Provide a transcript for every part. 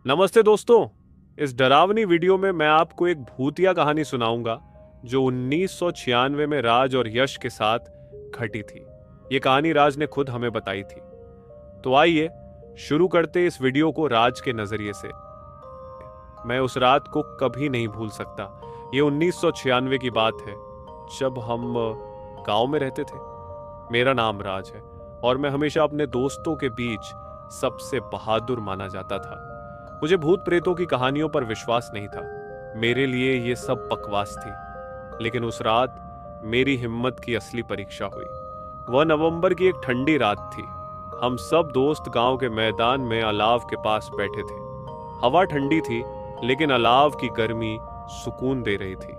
नमस्ते दोस्तों। इस डरावनी वीडियो में मैं आपको एक भूतिया कहानी सुनाऊंगा जो 1996 में राज और यश के साथ घटी थी। ये कहानी राज ने खुद हमें बताई थी। तो आइए शुरू करते इस वीडियो को राज के नजरिए से। मैं उस रात को कभी नहीं भूल सकता। ये 1996 की बात है, जब हम गांव में रहते थे। मेरा नाम राज है और मैं हमेशा अपने दोस्तों के बीच सबसे बहादुर माना जाता था। मुझे भूत प्रेतों की कहानियों पर विश्वास नहीं था। मेरे लिए ये सब बकवास थी। लेकिन उस रात मेरी हिम्मत की असली परीक्षा हुई। वह नवंबर की एक ठंडी रात थी। हम सब दोस्त गांव के मैदान में अलाव के पास बैठे थे। हवा ठंडी थी, लेकिन अलाव की गर्मी सुकून दे रही थी।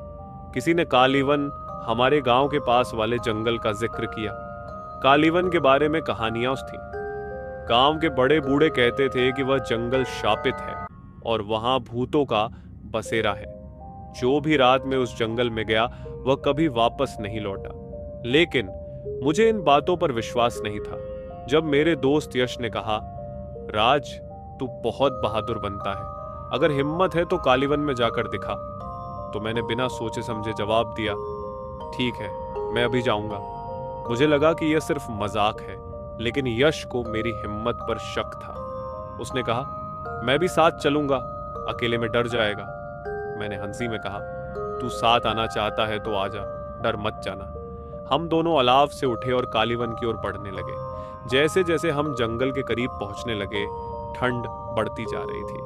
किसी ने कालीवन, हमारे गांव के पास वाले जंगल का जिक्र किया। कालीवन के बारे में कहानियां थीं। गांव के बड़े बूढ़े कहते थे कि वह जंगल शापित है और वहां भूतों का बसेरा है। जो भी रात में उस जंगल में गया वह कभी वापस नहीं लौटा। लेकिन मुझे इन बातों पर विश्वास नहीं था। जब मेरे दोस्त यश ने कहा, राज, तू बहुत बहादुर बनता है, अगर हिम्मत है तो कालीवन में जाकर दिखा, तो मैंने बिना सोचे समझे जवाब दिया, ठीक है, मैं अभी जाऊंगा। मुझे लगा कि यह सिर्फ मजाक है, लेकिन यश को मेरी हिम्मत पर शक था। उसने कहा, मैं भी साथ चलूंगा, अकेले में डर जाएगा। मैंने हंसी में कहा, तू साथ आना चाहता है तो आजा, डर मत जाना। हम दोनों अलाव से उठे और कालीवन की ओर बढ़ने लगे। जैसे जैसे हम जंगल के करीब पहुंचने लगे, ठंड बढ़ती जा रही थी।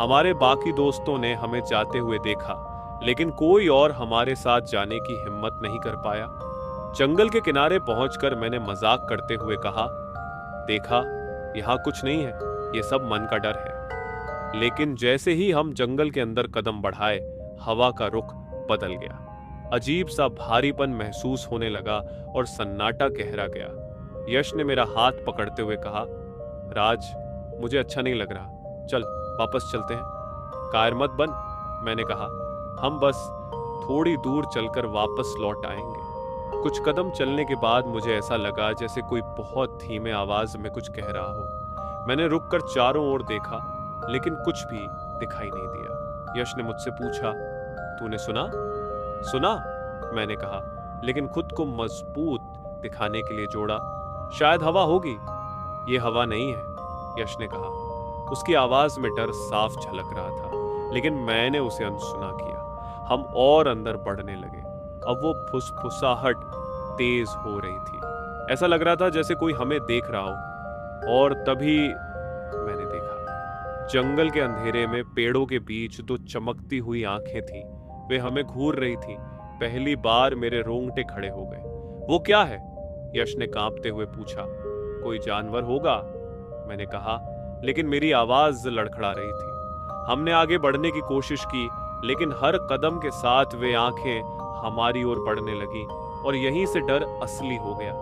हमारे बाकी दोस्तों ने हमें जाते हुए देखा, लेकिन कोई और हमारे साथ जाने की हिम्मत नहीं कर पाया। जंगल के किनारे पहुंचकर मैंने मजाक करते हुए कहा, देखा, यहां कुछ नहीं है, ये सब मन का डर है। लेकिन जैसे ही हम जंगल के अंदर कदम बढ़ाए, हवा का रुख बदल गया। अजीब सा भारीपन महसूस होने लगा और सन्नाटा गहरा गया। यश ने मेरा हाथ पकड़ते हुए कहा, राज, मुझे अच्छा नहीं लग रहा, चल वापस चलते हैं। कायर मत बन, मैंने कहा, हम बस थोड़ी दूर चलकर वापस लौट आएंगे। कुछ कदम चलने के बाद मुझे ऐसा लगा जैसे कोई बहुत धीमे आवाज में कुछ कह रहा हो। मैंने रुककर चारों ओर देखा, लेकिन कुछ भी दिखाई नहीं दिया। यश ने मुझसे पूछा, तूने सुना? सुना, मैंने कहा, लेकिन खुद को मजबूत दिखाने के लिए जोड़ा, शायद हवा होगी। ये हवा नहीं है, यश ने कहा। उसकी आवाज में डर साफ झलक रहा था, लेकिन मैंने उसे अनसुना किया। हम और अंदर बढ़ने लगे। अब वो फुसफुसाहट तेज हो रही थी। ऐसा लग रहा था जैसे कोई हमें देख रहा हो। और तभी मैंने देखा, जंगल के अंधेरे में पेड़ों के बीच दो चमकती हुई आंखें थीं। वे हमें घूर रही थीं। पहली बार मेरे रोंगटे खड़े हो गए। वो क्या है? यश ने कांपते हुए पूछा। कोई जानवर होगा, मैंने कहा, लेकिन मेरी आवाज लड़खड़ा रही थी। हमने आगे बढ़ने की कोशिश की, लेकिन हर कदम के साथ वे आंखें हमारी ओर बढ़ने लगी और यहीं से डर असली हो गया।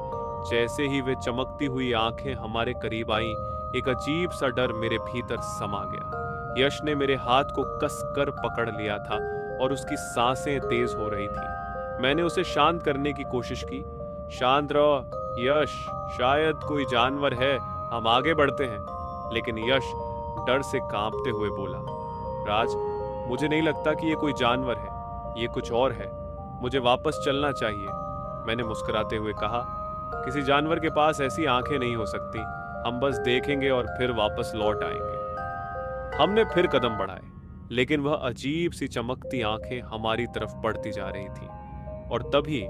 जैसे ही वे चमकती हुई आंखें हमारे करीब आईं, एक अजीब सा डर मेरे भीतर समा गया। यश ने मेरे हाथ को कसकर पकड़ लिया था और उसकी सांसें तेज हो रही थी। मैंने उसे शांत करने की कोशिश की। शांत रहो यश, शायद कोई जानवर है, हम आगे बढ़ते हैं। लेकिन यश डर से कांपते हुए बोला, राज, मुझे नहीं लगता कि ये कोई जानवर है, ये कुछ और है, मुझे वापस चलना चाहिए। मैंने मुस्कुराते हुए कहा, किसी जानवर के पास ऐसी आंखें नहीं हो सकती, हम बस देखेंगे और फिर वापस लौट आएंगे। हमने फिर कदम बढ़ाए, लेकिन वह अजीब सी चमकती आंखें हमारी तरफ बढ़ती जा रही थीं। और तभी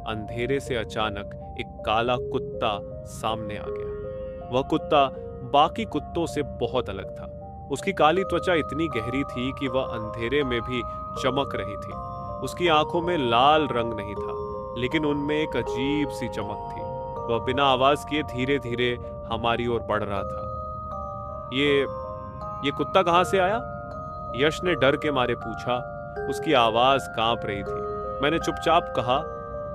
अंधेरे से अचानक एक काला कुत्ता सामने आ गया। वह कुत्ता बाकी कुत्तों से बहुत अलग था। उसकी काली त्वचा इतनी गहरी थी कि वह अंधेरे में भी चमक रही थी। उसकी आंखों में लाल रंग नहीं था, लेकिन उनमें एक अजीब सी चमक थी। वह बिना आवाज किए धीरे धीरे हमारी ओर बढ़ रहा था। ये कुत्ता कहां से आया? यश ने डर के मारे पूछा। उसकी आवाज कांप रही थी। मैंने चुपचाप कहा,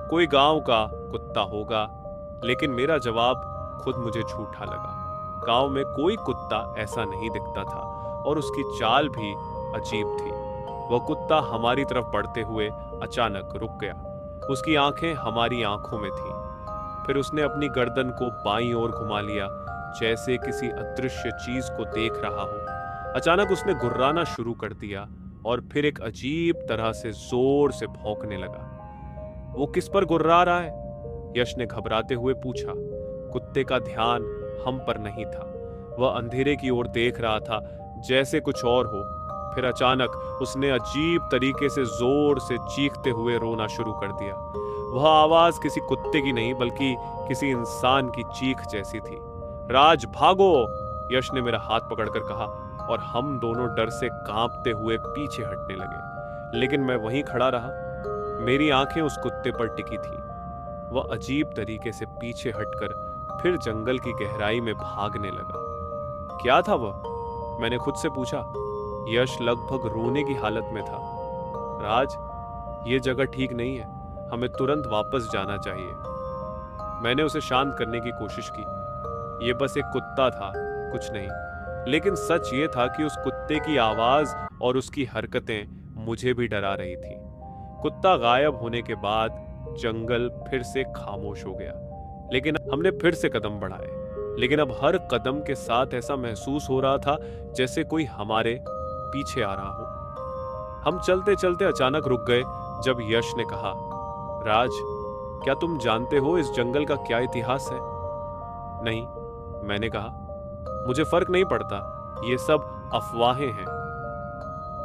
कोई गांव का कुत्ता होगा। लेकिन मेरा जवाब खुद मुझे झूठा लगा। गांव में कोई कुत्ता ऐसा नहीं दिखता था और उसकी चाल भी अजीब थी। वह कुत्ता हमारी तरफ बढ़ते हुए अचानक रुक गया। उसकी आंखें हमारी आंखों में थीं। फिर उसने अपनी गर्दन को बाईं ओर घुमा लिया, जैसे किसी अदृश्य चीज को देख रहा हो। अचानक उसने गुर्राना शुरू कर दिया और फिर एक अजीब तरह से जोर से भौंकने लगा। वो किस पर गुर्रा रहा है? यश ने घबराते हुए पूछा। कुत्ते का ध्यान हम पर नहीं था। वह अंधेरे की ओर देख रहा था जैसे कुछ और हो। फिर अचानक उसने अजीब तरीके से जोर से चीखते हुए रोना शुरू कर दिया। वह आवाज किसी कुत्ते की नहीं बल्कि किसी इंसान की चीख जैसी थी। राज भागो! यश ने मेरा हाथ पकड़कर कहा और हम दोनों डर से कांपते हुए पीछे हटने लगे। लेकिन मैं वहीं खड़ा रहा। मेरी आंखें उस कुत्ते पर टिकी थी। वह अजीब तरीके से पीछे हटकर फिर जंगल की गहराई में भागने लगा। क्या था वह? मैंने खुद से पूछा। यश लगभग रोने की हालत में था। राज, ये जगह ठीक नहीं है। हमें तुरंत वापस जाना चाहिए। मैंने उसे शांत करने की कोशिश की। ये बस एक कुत्ता था, कुछ नहीं। लेकिन सच ये था कि उस कुत्ते की आवाज और उसकी हरकतें मुझे भी डरा रही थी। कुत्ता गायब होने के बाद जंगल फिर से खामोश हो गया। लेकिन हमने फिर से कदम बढ़ाए। लेकिन अब हर कदम के साथ ऐसा महसूस हो रहा था जैसे कोई हमारे पीछे आ रहा हो। हम चलते चलते अचानक रुक गए जब यश ने कहा, राज, क्या तुम जानते हो इस जंगल का क्या इतिहास है? नहीं, मैंने कहा। मुझे फर्क नहीं पड़ता, ये सब अफवाहें हैं।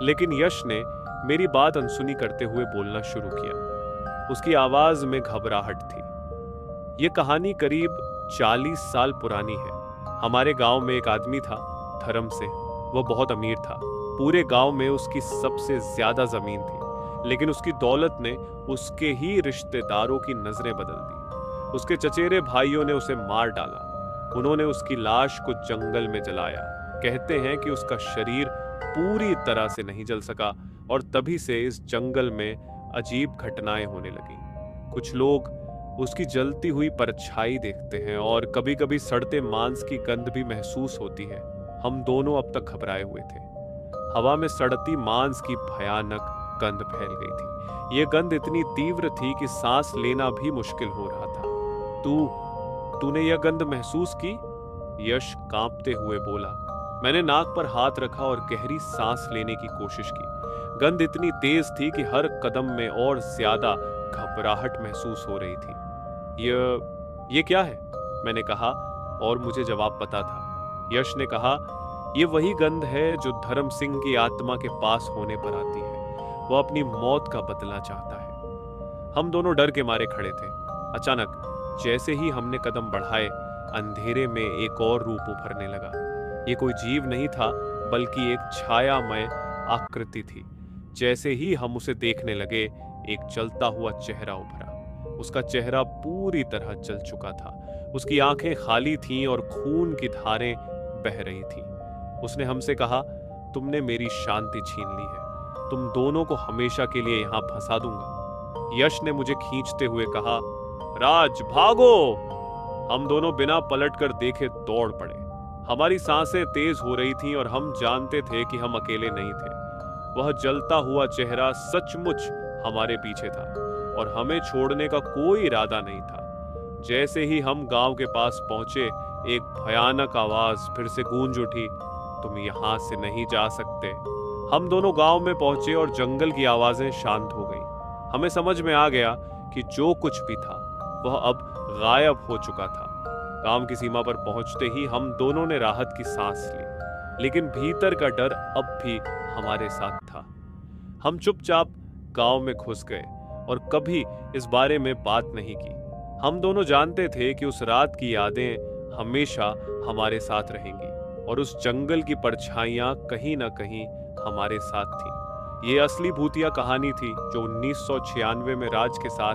लेकिन यश ने मेरी बात अनसुनी करते हुए बोलना शुरू किया। उसकी आवाज में घबराहट थी। ये कहानी करीब 40 साल पुरानी है। हमारे गांव में एक आदमी था, धर्म से। वह बहुत अमीर था। पूरे गांव में उसकी सबसे ज्यादा जमीन थी। लेकिन उसकी दौलत ने उसके ही रिश्तेदारों की नजरें बदल दी। उसके चचेरे भाइयों ने उसे मार डाला। उन्होंने उसकी लाश को जंगल में जलाया। कहते हैं कि उसका शरीर पूरी तरह से नहीं जल सका और तभी से इस जंगल में अजीब घटनाएं होने लगी। कुछ लोग उसकी जलती हुई परछाई देखते हैं और कभी-कभी सड़ते मांस की गंध भी महसूस होती है। हम दोनों अब तक घबराए हुए थे। हवा में सड़ती मांस की भयानक गंध फैल गई थी। यह गंध इतनी तीव्र थी कि सांस लेना भी मुश्किल हो रहा था। तूने यह गंध महसूस की? यश कांपते हुए बोला। मैंने नाक पर हाथ रखा और गहरी सांस लेने की कोशिश की। गंध इतनी तेज थी कि हर कदम में और ज्यादा घबराहट महसूस हो रही थी। ये क्या है? मैंने कहा और मुझे जवाब पता था। यश ने कहा, ये वही गंध है जो धर्म सिंह की आत्मा के पास होने पर आती है। वह अपनी मौत का बदला चाहता है। हम दोनों डर के मारे खड़े थे। अचानक जैसे ही हमने कदम बढ़ाए, अंधेरे में एक और रूप उभरने लगा। ये कोई जीव नहीं था बल्कि एक छायामय आकृति थी। जैसे ही हम उसे देखने लगे, एक जलता हुआ चेहरा उभरा। उसका चेहरा पूरी तरह जल चुका था। उसकी आंखें खाली थीं और खून की धारें बह रही थीं। उसने हमसे कहा, तुमने मेरी शांति छीन ली है। तुम दोनों को हमेशा के लिए यहां फंसा दूंगा। यश ने मुझे खींचते हुए कहा, राज भागो! हम दोनों बिना पलट कर देखे दौड़ पड़े। हमारी सांसें तेज हो रही थीं और हम जानते थे कि हम अकेले नहीं थे। वह जलता हुआ चेहरा सचमुच हमारे पीछे था और हमें छोड़ने का कोई इरादा नहीं था। जैसे ही हम गांव के पास पहुंचे, एक भयानक आवाज फिर से गूंज उठी, तुम यहां से नहीं जा सकते। हम दोनों गांव में पहुंचे और जंगल की आवाजें शांत हो गईं। हमें समझ में आ गया कि जो कुछ भी था वह अब गायब हो चुका था। गांव की सीमा पर पहुंचते ही हम दोनों ने राहत की सांस ली, लेकिन भीतर का डर अब भी हमारे साथ था। हम चुपचाप गांव में घुस गए और कभी इस बारे में बात नहीं की। हम दोनों जानते थे कि उस रात की यादें हमेशा हमारे साथ रहेंगी और उस जंगल की परछाइयां कहीं ना कहीं हमारे साथ थी। ये असली भूतिया कहानी थी जो 1996 में राज के साथ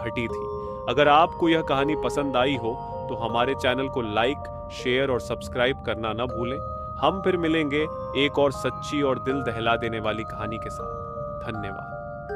घटी थी। अगर आपको यह कहानी पसंद आई हो तो हमारे चैनल को लाइक, शेयर और सब्सक्राइब करना न भूलें। हम फिर मिलेंगे एक और सच्ची और दिल दहला देने वाली कहानी के साथ। धन्यवाद।